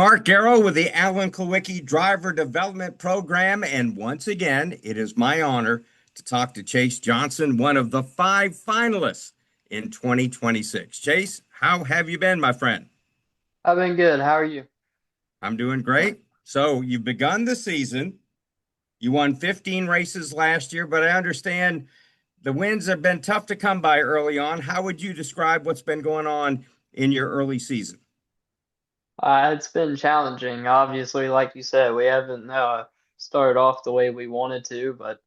Mark Garrow with the Alan Kulwicki Driver Development Program. And once again, it is my honor to talk to Chase Johnson, one of the five finalists in 2026. Chase, how have you been, my friend? I've been good. How are you? I'm doing great. So you've begun the season. You won 15 races last year, but I understand the wins have been tough to come by early on. How would you describe what's been going on in your early season? It's been challenging. Obviously, like you said, we haven't started off the way we wanted to, but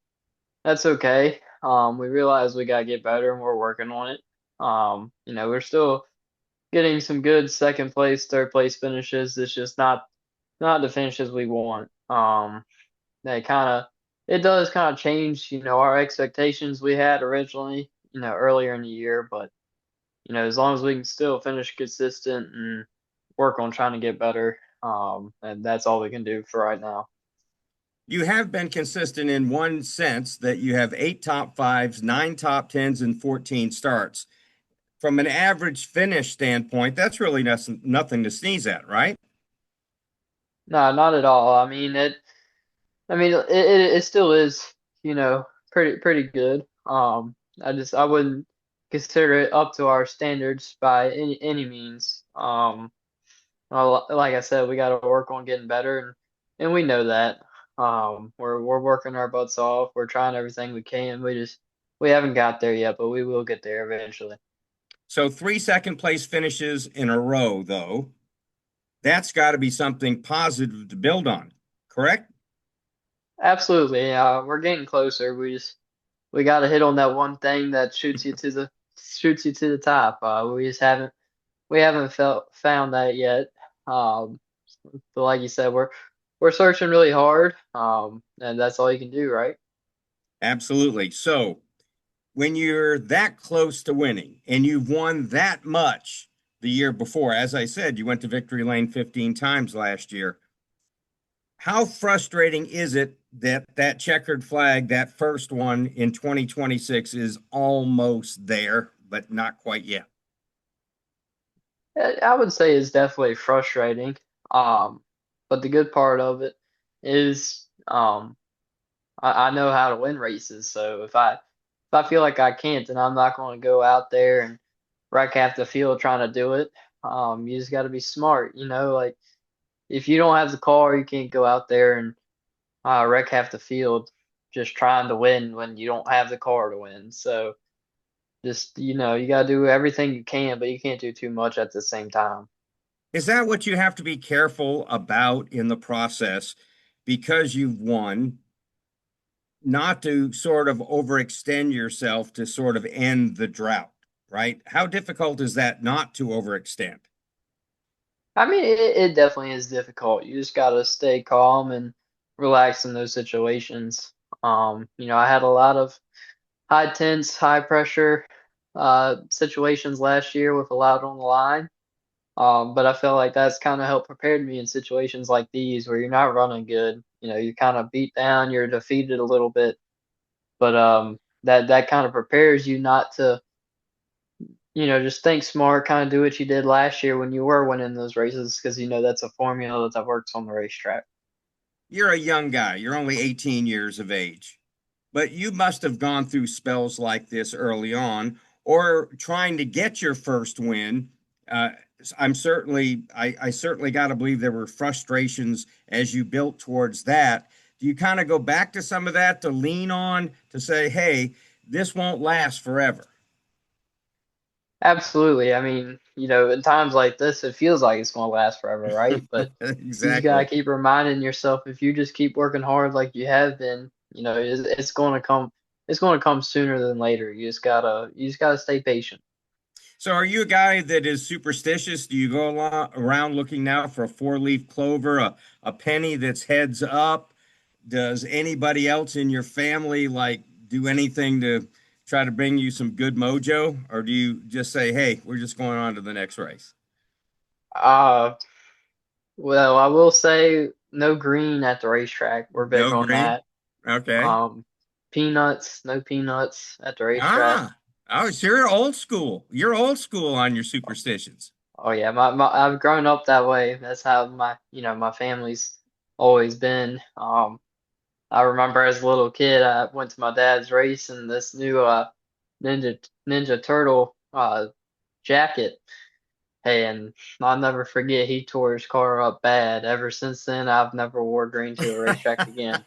that's okay. We realize we gotta get better, and we're working on it. We're still getting some good second place, third place finishes. It's just not the finishes we want. They kind of it does kind of change, our expectations we had originally, earlier in the year, but as long as we can still finish consistent and work on trying to get better, and that's all we can do for right now. You have been consistent in one sense that you have eight top fives, nine top tens, and 14 starts. From an average finish standpoint, that's really nothing to sneeze at, right? No, not at all. I mean, it still is, pretty good. I wouldn't consider it up to our standards by any means. Like I said, we got to work on getting better, and we know that. We're working our butts off. We're trying everything we can. We haven't got there yet, but we will get there eventually. So three second place finishes in a row, though, that's got to be something positive to build on, correct? Absolutely. We're getting closer. We got to hit on that one thing that shoots you to the top. We haven't felt found that yet. Um, but like you said, we're searching really hard. And that's all you can do, right? Absolutely. So when you're that close to winning and you've won that much the year before, as I said, you went to victory lane 15 times last year. How frustrating is it that that checkered flag, that first one in 2026, is almost there, but not quite yet? I would say it's definitely frustrating. But the good part of it is, I know how to win races. So if I feel like I can't, then I'm not going to go out there and wreck half the field trying to do it. You just got to be smart, like if you don't have the car, you can't go out there and wreck half the field just trying to win when you don't have the car to win. So just, you got to do everything you can, but you can't do too much at the same time. Is that what you have to be careful about in the process because you've won, not to sort of overextend yourself to sort of end the drought, right? How difficult is that not to overextend? I mean, it definitely is difficult. You just got to stay calm and relax in those situations. I had a lot of high tense, high pressure situations last year with a lot on the line. But I feel like that's kind of helped prepared me in situations like these where you're not running good. You're kind of beat down, you're defeated a little bit, but that kind of prepares you not to, just think smart, kind of do what you did last year when you were winning those races, because that's a formula that works on the racetrack. You're a young guy, you're only 18 years of age, but you must have gone through spells like this early on or trying to get your first win. Uh, I certainly got to believe there were frustrations as you built towards that. Do you kind of go back to some of that to lean on to say, hey, this won't last forever? Absolutely. I mean, in times like this, it feels like it's going to last forever, right? But you just gotta Exactly. keep reminding yourself, if you just keep working hard like you have been, it's going to come. It's going to come sooner than later. You just gotta stay patient. So, are you a guy that is superstitious? Do you go around looking now for a four-leaf clover, a penny that's heads up? Does anybody else in your family like do anything to try to bring you some good mojo, or do you just say, "Hey, we're just going on to the next race"? Uh, well, I will say no green at the racetrack. We're big No on green. that. Okay. Um, Peanuts, no peanuts at the racetrack. Ah. Oh, so you're old school. You're old school on your superstitions. Oh yeah, I've grown up that way. That's how my family's always been. I remember as a little kid, I went to my dad's race in this new Ninja Turtle jacket, and I'll never forget he tore his car up bad. Ever since then, I've never wore green to a racetrack again.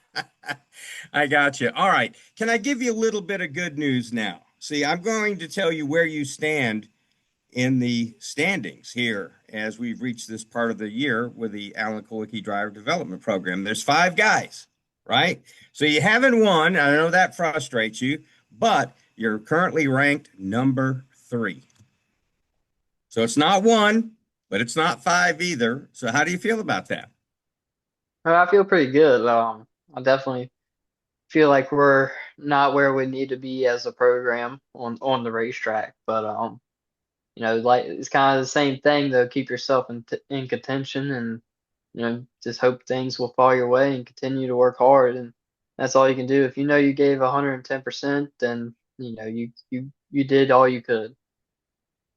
I got you. All right. Can I give you a little bit of good news now? See, I'm going to tell you where you stand in the standings here as we've reached this part of the year with the Alan Kulwicki Driver Development Program. There's five guys, right? So you haven't won. I know that frustrates you, but you're currently ranked number three. So it's not one, but it's not five either. So how do you feel about that? I feel pretty good. I definitely feel like we're not where we need to be as a program on the racetrack, but like it's kind of the same thing though. Keep yourself in contention, and just hope things will fall your way and continue to work hard. And that's all you can do. If you know you gave 110%, then you did all you could.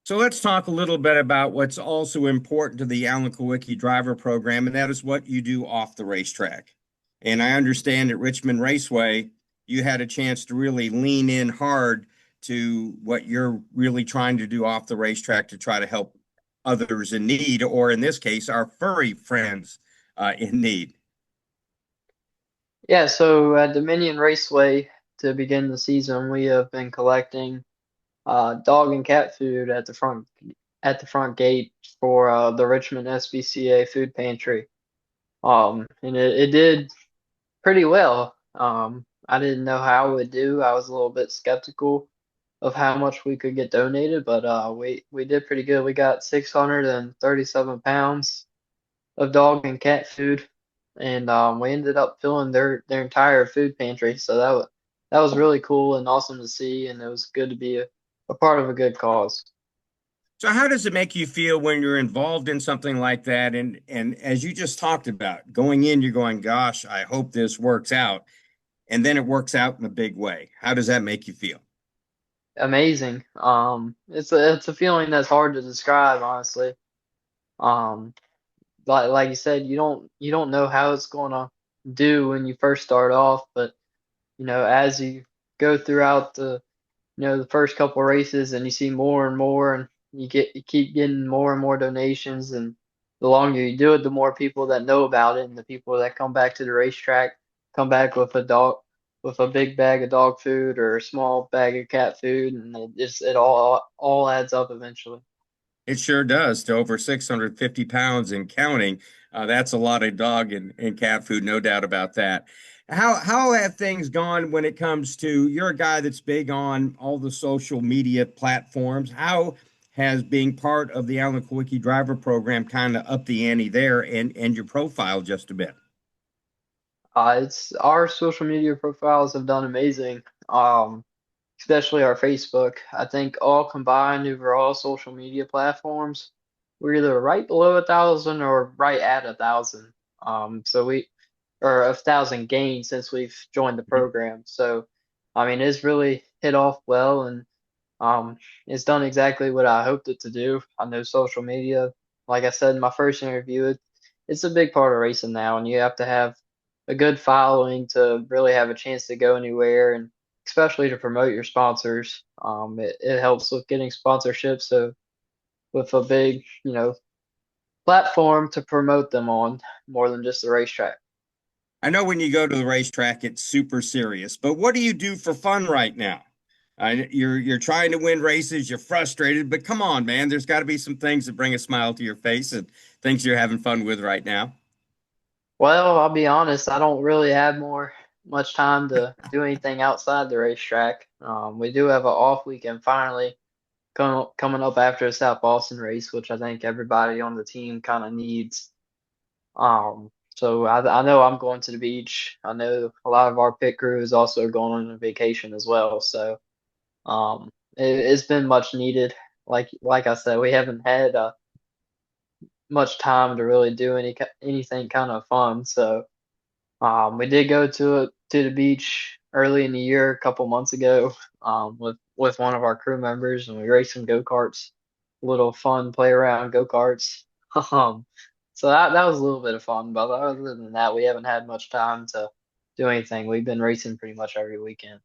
So let's talk a little bit about what's also important to the Alan Kulwicki driver program, and that is what you do off the racetrack. And I understand at Richmond Raceway, you had a chance to really lean in hard to what you're really trying to do off the racetrack to try to help others in need, or in this case, our furry friends in need. Yeah, so at Dominion Raceway to begin the season, we have been collecting dog and cat food at the front gate for the Richmond SBCA food pantry. And it did pretty well. I didn't know how it would do. I was a little bit skeptical of how much we could get donated, but we did pretty good. We got 637 pounds of dog and cat food, and we ended up filling their entire food pantry. So that was really cool and awesome to see, and it was good to be a part of a good cause. So how does it make you feel when you're involved in something like that? And as you just talked about, going in, you're going, gosh, I hope this works out. And then it works out in a big way. How does that make you feel? Amazing. It's a feeling that's hard to describe, honestly. Um, like you said, you don't know how it's gonna do when you first start off, but as you go throughout the first couple races and you see more and more and you keep getting more and more donations, and the longer you do it, the more people that know about it, and the people that come back to the racetrack come back with a big bag of dog food or a small bag of cat food, and it all adds up eventually. It sure does to over 650 pounds and counting. That's a lot of dog and cat food, no doubt about that. How have things gone when it comes to you're a guy that's big on all the social media platforms? How has being part of the Alan Kulwicki driver program kind of up the ante there and your profile just a bit? It's our social media profiles have done amazing. Especially our Facebook. I think all combined over all social media platforms, we're either right below 1,000 or right at 1,000. So or 1,000 gained since we've joined the Mhm. program. So, I mean, it's really hit off well, and um, it's done exactly what I hoped it to do. I know social media, like I said in my first interview, it's a big part of racing now, and you have to have a good following to really have a chance to go anywhere, and especially to promote your sponsors. It helps with getting sponsorships, so with a big, platform to promote them on more than just the racetrack. I know when you go to the racetrack, it's super serious, but what do you do for fun right now? You're trying to win races, you're frustrated, but come on, man, there's got to be some things that bring a smile to your face and things you're having fun with right now. Well, I'll be honest, I don't really have much time to do anything outside the racetrack. We do have an off weekend finally coming up after the South Boston race, which I think everybody on the team kind of needs. So I know I'm going to the beach. I know a lot of our pit crew is also going on a vacation as well. So it's been much needed. Like I said, we haven't had much time to really do anything kind of fun. So we did go to the beach early in the year, a couple months ago, with one of our crew members, and we raced some go-karts. little fun play around go-karts. Um, so that was a little bit of fun, but other than that, we haven't had much time to do anything. We've been racing pretty much every weekend.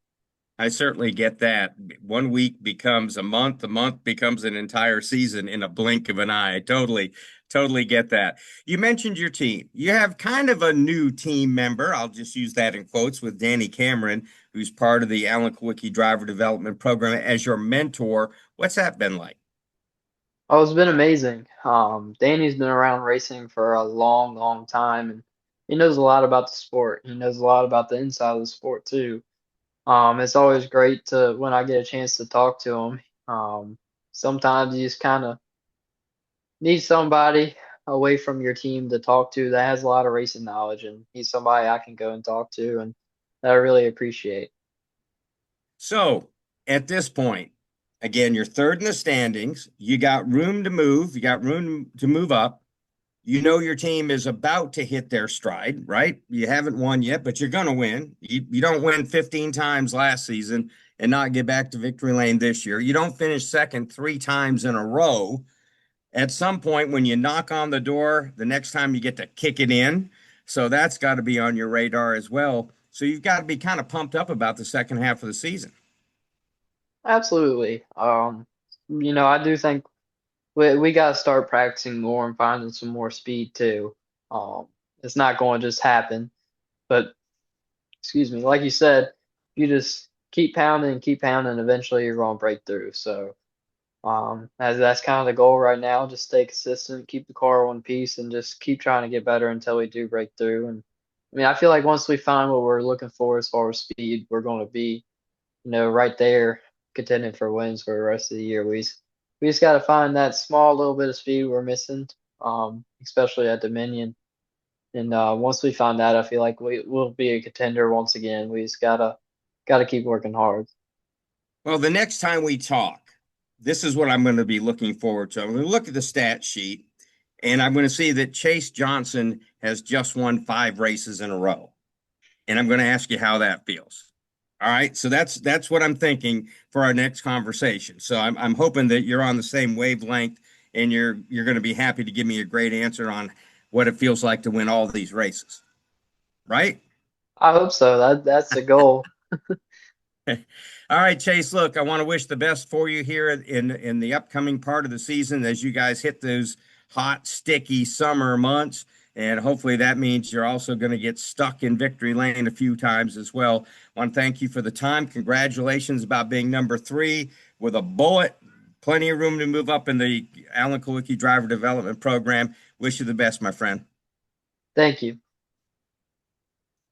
I certainly get that. One week becomes a month becomes an entire season in a blink of an eye. Totally get that. You mentioned your team. You have kind of a new team member. I'll just use that in quotes with Danny Cameron, who's part of the Alan Kulwicki Driver Development Program as your mentor. What's that been like? Oh, it's been amazing. Danny's been around racing for a long, long time, and he knows a lot about the sport. He knows a lot about the inside of the sport too. It's always great to when I get a chance to talk to him. Sometimes you just kind of need somebody away from your team to talk to that has a lot of racing knowledge, and he's somebody I can go and talk to, and that I really appreciate. So at this point, again, you're third in the standings. You got room to move. You got room to move up. You know your team is about to hit their stride, right? You haven't won yet, but you're going to win. You don't win 15 times last season and not get back to victory lane this year. You don't finish second three times in a row. At some point, when you knock on the door, the next time you get to kick it in. So that's got to be on your radar as well. So you've got to be kind of pumped up about the second half of the season. Absolutely. I do think we got to start practicing more and finding some more speed too. Um, it's not going to just happen, but excuse me, like you said, you just keep pounding, eventually you're going to break through. So, as that's kind of the goal right now, just stay consistent, keep the car one piece, and just keep trying to get better until we do break through. And I mean, I feel like once we find what we're looking for as far as speed, we're going to be, right there contending for wins for the rest of the year. We just got to find that small little bit of speed we're missing, especially at Dominion. And once we find that, I feel like we'll be a contender once again. We just gotta keep working hard. Well, the next time we talk, this is what I'm going to be looking forward to. I'm going to look at the stat sheet and I'm going to see that Chase Johnson has just won 5 races in a row. And I'm going to ask you how that feels. All right. So that's what I'm thinking for our next conversation. So I'm hoping that you're on the same wavelength and you're going to be happy to give me a great answer on what it feels like to win all these races. Right? I hope so. That's the goal. All right, Chase. Look, I want to wish the best for you here in the upcoming part of the season as you guys hit those hot, sticky summer months. And hopefully that means you're also going to get stuck in victory lane a few times as well. I want to thank you for the time. Congratulations about being number 3 with a bullet. Plenty of room to move up in the Alan Kulwicki Driver Development Program. Wish you the best, my friend. Thank you.